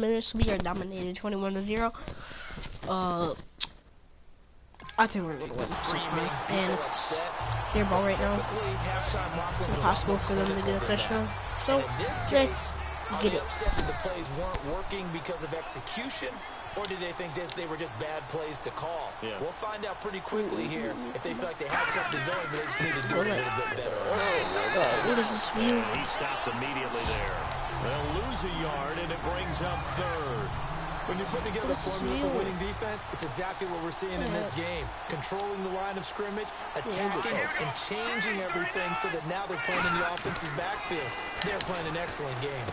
minutes. We are dominated 21-0. I think we're gonna win. And it's their ball right now. It's impossible for them to get a touchdown. So let's get it. Upset that the plays weren't working because of execution, or did they think they were just bad plays to call? Yeah. We'll find out pretty quickly here if they feel like they had something going, but they just need to do it a little bit better. What is this view? He stopped immediately there. They'll lose a yard, and it brings up third. When you put together a formula for winning defense, it's exactly what we're seeing in this game. Controlling the line of scrimmage, attacking, and changing everything so that now they're playing in the offense's backfield. They're playing an excellent game.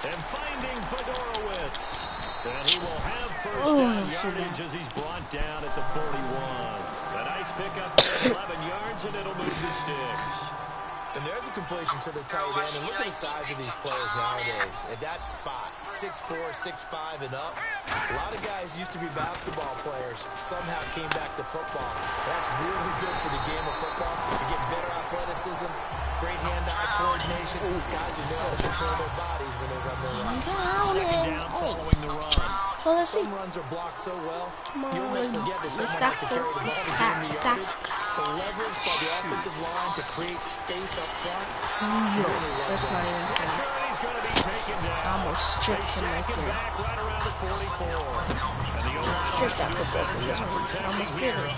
And finding Fedorowicz. And he will have first down yardage as he's brought down at the 41. A nice pickup there, 11 yards, and it'll move the sticks. And there's a completion to the tight end. And look at the size of these players nowadays. At that spot, 6'4", 6'5", and up. A lot of guys used to be basketball players. Somehow came back to football. That's really good for the game of football. You get better athleticism, great hand-eye coordination. Guys who know how to control their bodies when they run their runs. Second down following the run. So let's see. Some runs are blocked so well, you almost forget that someone has to carry the ball to gain the yardage. The leverage by the offensive line to create space up front. That's not even fair. I almost stripped him right there. Stripped that football from him. Almost did it.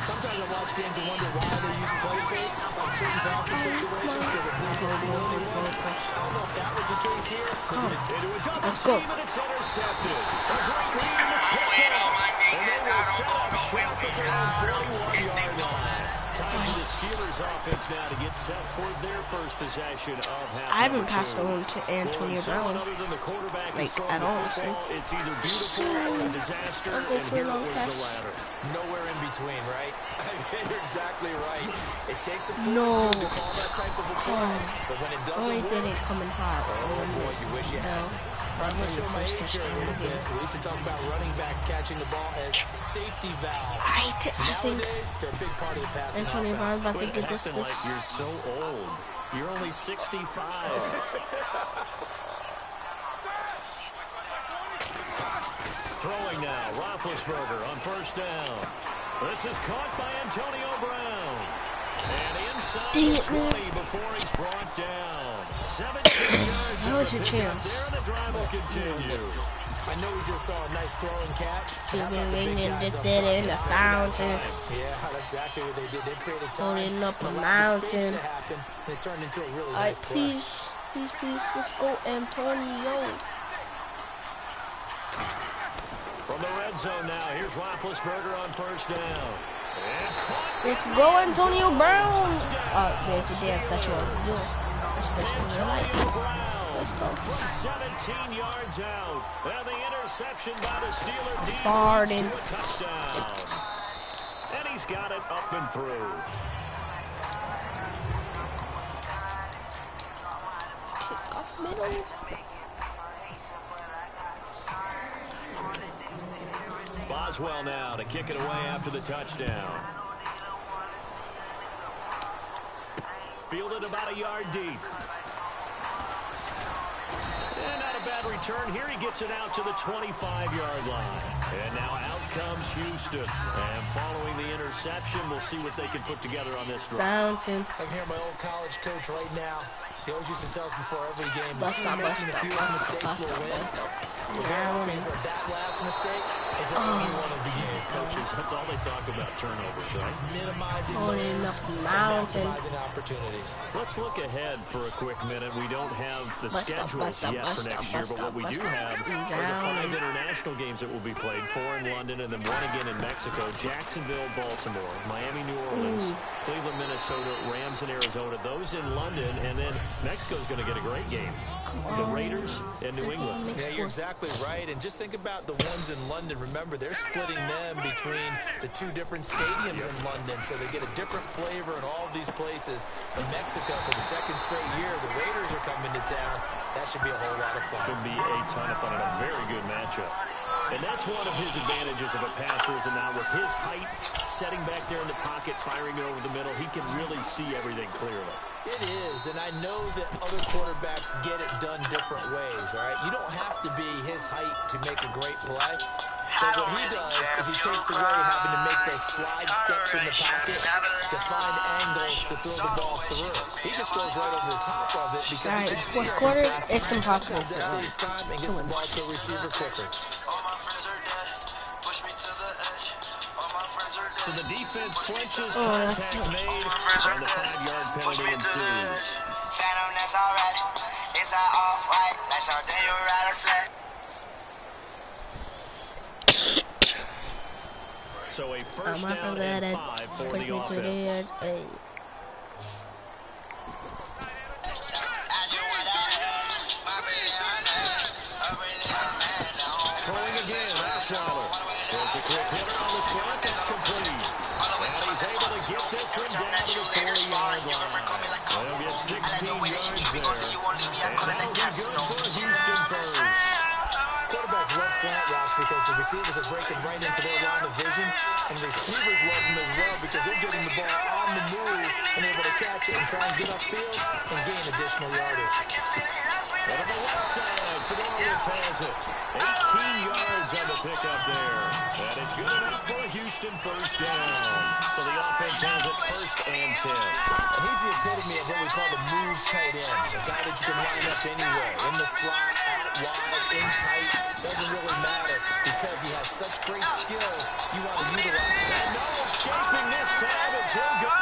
Sometimes I watch games and wonder why they use play fakes on certain passing situations because it didn't go anywhere. I don't know if that was the case here. Let's go. It's intercepted. A great read, and it's picked up. And they will set up shop at their own 41-yard line. Time for the Steelers offense now to get set for their first possession of half. I haven't passed on to Antonio Brown, like, at all. So. It's either beautiful or a disaster, and here was the latter. Nowhere in between, right? You're exactly right. It takes a fortitude to call that type of a play, but when it doesn't work, didn't come in hot. Oh boy, you wish you had. I'm going to show my age here a little bit. We used to talk about running backs catching the ball as safety valves. Nowadays, they're a big part of the passing offense. Antonio Brown about to get this. Like you're so old. You're only 65. Throwing now, Roethlisberger on first down. This is caught by Antonio Brown. And inside the 20 before he's brought down. 17 yards. That was your chance. There, the drive will continue. I know we just saw a nice throwing catch. He did it in the fountain. Yeah, that's exactly what they did. They created time. Holding up a mountain. To happen, and it turned into a really nice play. Please, let's go, Antonio. From the red zone now, here's Roethlisberger on first down. Let's go, Antonio Brown. There's a dance that you want to do. Especially in life. Let's go. From 17 yards out. And the interception by the Steeler defense Barden. to a touchdown. And he's got it up and through. Kick off middle. Boswell now to kick it away after the touchdown. Fielded about a yard deep. And not a bad return. Here he gets it out to the 25-yard line. And now out comes Houston. And following the interception, we'll see what they can put together on this drive. Bouncing. I can hear my old college coach right now. He always used to tell us before every game, the team making the fewest mistakes will win. That last mistake is only one of the game. Coaches, that's all they talk about, turnovers, right? Minimizing errors and maximizing opportunities. Let's look ahead for a quick minute. We don't have the schedules yet for next year, but what we do have are the 5 international games that will be played, 4 in London and then 1 again in Mexico. Jacksonville, Baltimore, Miami, New Orleans, Cleveland, Minnesota, Rams, and Arizona. Those in London, and then Mexico's going to get a great game. The Raiders and New England. Yeah, you're exactly right. And just think about the ones in London. Remember, they're splitting them between the 2 different stadiums in London, so they get a different flavor in all of these places. But Mexico, for the 2nd straight year, the Raiders are coming to town. That should be a whole lot of fun. Should be a ton of fun and a very good matchup. And that's one of his advantages of a passer, is now with his height, setting back there in the pocket, firing it over the middle, he can really see everything clearly. It is, and I know that other quarterbacks get it done different ways, all right? You don't have to be his height to make a great play. But what he does is he takes away having to make those slide steps in the pocket to find angles to throw the ball through. He just throws right over the top of it because he can see fourth quarter, everything. it's impossible. Sometimes that saves time and gets the ball to a receiver quicker. So the defense flinches, contact made, and the 5-yard penalty ensues. So a first down and 5 for the offense. Throwing again, Osweiler. There's a quick hitter on the slant, that's complete. And he's able to get this one down to the 40-yard line. They'll get 16 yards there. And that'll be good for Houston first. Quarterbacks love slant routes because the receivers are breaking right into their line of vision, and receivers love them as well because they're getting the ball on the move and able to catch it and try and get upfield and gain additional yardage. And on the left side, Fedorowicz has it. 18 yards on the pickup there. And it's good enough for a Houston first down. So the offense has it first and 10. And he's the epitome of what we call the move tight end. A guy that you can line up anywhere. In the slot, out wide, in tight. Doesn't really matter because he has such great skills you want to utilize. And no escaping this time as he'll go.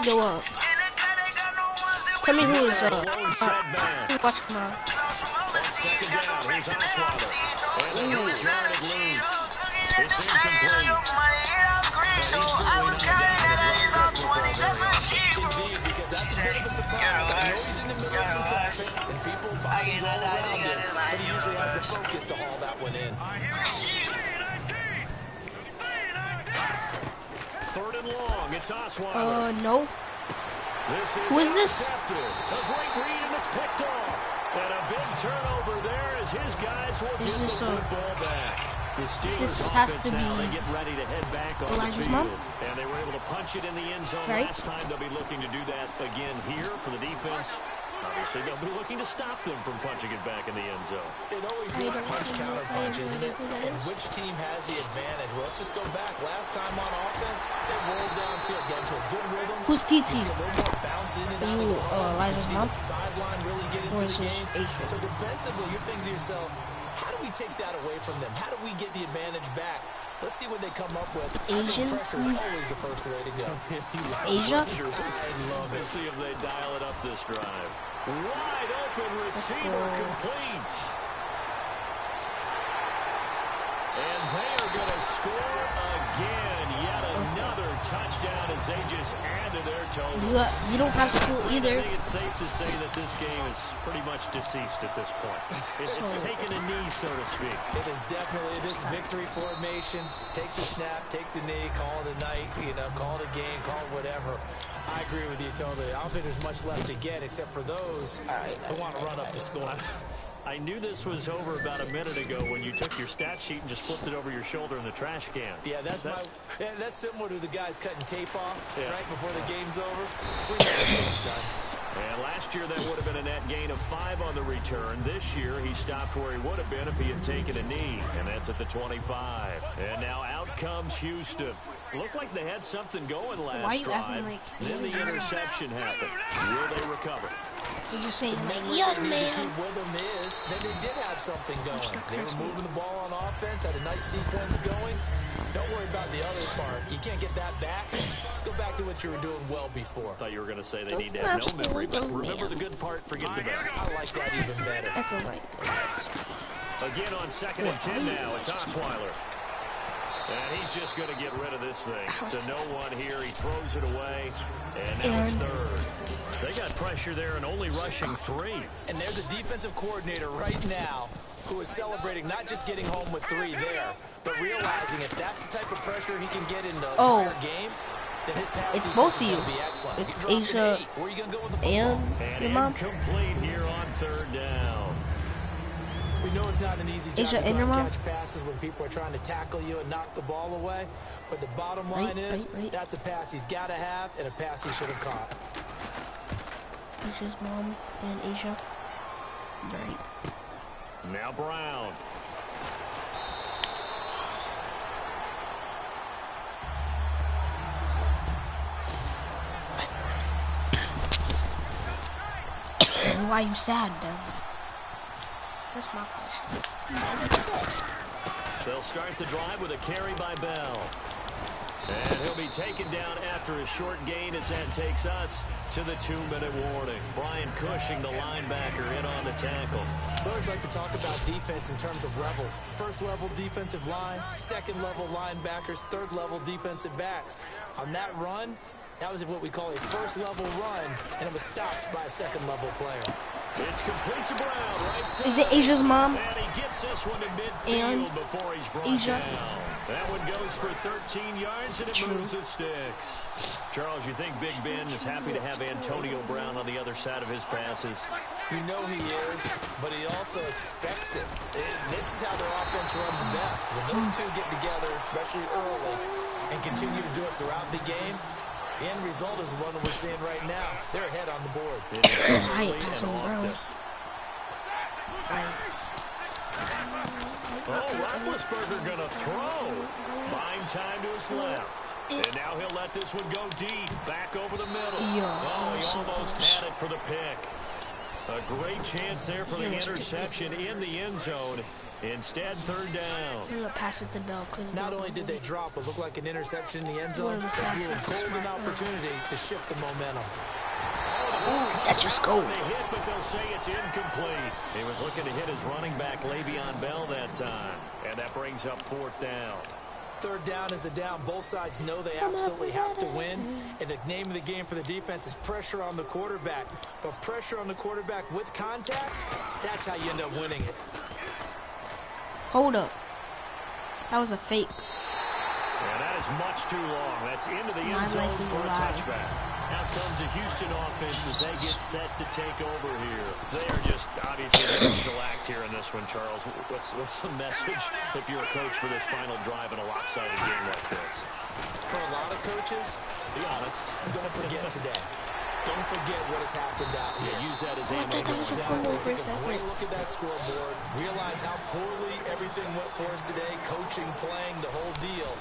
Go up. Tell me who is Watch him out. Second down, here's Osweiler. And the huge yard it loose. It's incomplete. He's certainly not a guy that runs that football very often. Indeed, because that's a bit of a surprise. I know he's in the middle of some traffic and people bodies all around him, but he usually has the focus to haul that one in. Third and long, it's Osweiler. No. Who is this? A great read and it's picked off. And a big turnover there as his guys will get the football back. The Steelers offense now, they get ready to head back on the field. And they were able to punch it in the end zone last time. They'll be looking to do that again here for the defense. Obviously, they'll be looking to stop them from punching it back in the end zone. It always is punch-counter-punch, isn't it? And which team has the advantage? Well, let's just go back. Last time on offense, they rolled downfield, got into a good rhythm. Who's PT? You see a little more bounce in and out of the ball. You can see the sideline really get into the game. So defensively, you're thinking to yourself, how do we take that away from them? How do we get the advantage back? Let's see what they come up with. Asian? Pressure is always the first way to go. Asia? I love it. Let's see if they dial it up this drive. Wide open receiver complete. And they are going to score again. Yet another touchdown as they just add to their total. You don't have skill either. I think it's safe to say that this game is pretty much deceased at this point. It's taken a knee, so to speak. It is definitely this victory formation. Take the snap, take the knee, call it a night, call it a game, call it whatever. I agree with you totally. I don't think there's much left to get except for those who want to run up the score. I knew this was over about a minute ago when you took your stat sheet and just flipped it over your shoulder in the trash can. Yeah, that's similar to the guys cutting tape off right before the game's over. We know this thing's done. And last year that would have been a net gain of 5 on the return. This year he stopped where he would have been if he had taken a knee, and that's at the 25. And now out comes Houston. Looked like they had something going last drive. Then the interception happened. Will they recover? Did you say the young man? The key with them is that they did have something going. They were moving the ball on offense, had a nice sequence going. Don't worry about the other part. You can't get that back. Let's go back to what you were doing well before. I thought you were going to say they need to have no memory, but remember the good part, forget the bad. I like that even better. That's all right. Again on 2nd and 10 now, it's Osweiler. And he's just going to get rid of this thing. To no one here. He throws it away. And now it's 3rd. They got pressure there and only rushing 3. And there's a defensive coordinator right now who is celebrating not just getting home with 3 there, but realizing if that's the type of pressure he can get in the entire game, then hit pass It's defense both is of you. gonna be excellent. It's You're dropping Asia 8. Where are you gonna go with the football? and your mom. Incomplete here on third down. We know it's not an easy job Asia to and go your out and mom. catch passes when people are trying to tackle you and knock the ball away. But the bottom line is, that's a pass he's got to have and a pass he should have caught. Asia's mom and Asia. Right. Now Brown. Why are you sad, then? That's my question. They'll start the drive with a carry by Bell. And he'll be taken down after a short gain as that takes us to the 2-minute warning. Brian Cushing, the linebacker, in on the tackle. We always like to talk about defense in terms of levels. First level defensive line, second level linebackers, third level defensive backs. On that run, that was what we call a first level run, and it was stopped by a second level player. It's complete to Brown, right side. Is it Asia's mom? And he gets this one to midfield before he's brought Asia. down. That one goes for 13 yards, and it moves the sticks. Charles, you think Big Ben is happy to have Antonio Brown on the other side of his passes? You know he is, but he also expects it. This is how their offense runs best. When those two get together, especially early, and continue to do it throughout the game, the end result is the one that we're seeing right now. They're ahead on the board. I ain't passing Brown. Oh, Roethlisberger gonna throw. Fine time to his left. And now he'll let this one go deep, back over the middle. Oh, he almost had it for the pick. A great chance there for the interception in the end zone. Instead, third down. I'm gonna pass it to Bell. Not only did they drop what looked like an interception in the end zone, they blew a golden opportunity to shift the momentum. That's just gold. They hit, but they'll say it's incomplete. He was looking to hit his running back, Le'Veon Bell, that time. And that brings up fourth down. Third down is the down. Both sides know they absolutely have to win. And the name of the game for the defense is pressure on the quarterback. But pressure on the quarterback with contact, that's how you end up winning it. Hold up. That was a fake. Yeah, that is much too long. That's into the end zone for a touchback. Out comes the Houston offense as they get set to take over here. They are just obviously going to shellacked here in this one, Charles. What's the message if you're a coach for this final drive in a lopsided game like this? For a lot of coaches, be honest, don't forget today. Don't forget what has happened out here. Yeah, use that as ammo. Exactly. Take a great look at that scoreboard. Realize how poorly everything went for us today. Coaching, playing, the whole deal.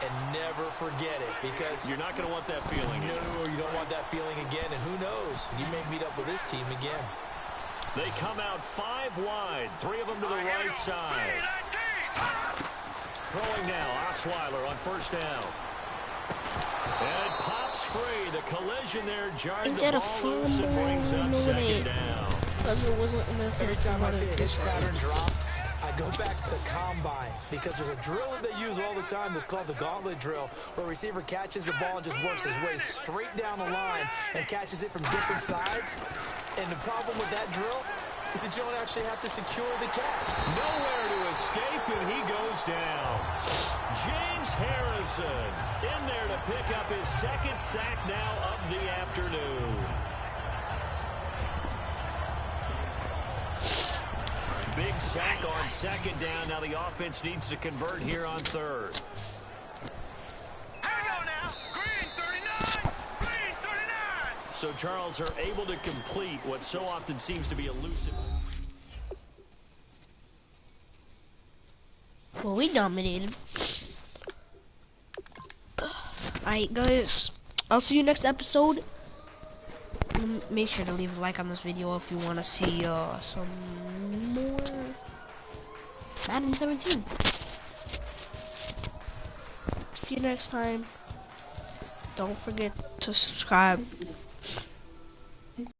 And never forget it, because you're not going to want that feeling. No, you don't want that feeling again. And who knows? You may meet up with this team again. They come out 5 wide. 3 of them to the right side. Throwing now, Osweiler on first down. And it pops free. The collision there jarred the ball loose and brings up second down. Because it wasn't every time I see a hitch pattern dropped, I go back to the combine, because there's a drill that they use all the time that's called the gauntlet drill, where a receiver catches the ball and just works his way straight down the line and catches it from different sides. And the problem with that drill is that you don't actually have to secure the catch. Nowhere to escape, and he goes down. James Harrison in there to pick up his second sack now of the afternoon. Big sack on second down. Now the offense needs to convert here on third. Hang on now. Green 39. Green 39. So Charles are able to complete what so often seems to be elusive. Well, we dominated. Alright, guys. I'll see you next episode. Make sure to leave a like on this video if you want to see some more Madden 17. See you next time. Don't forget to subscribe.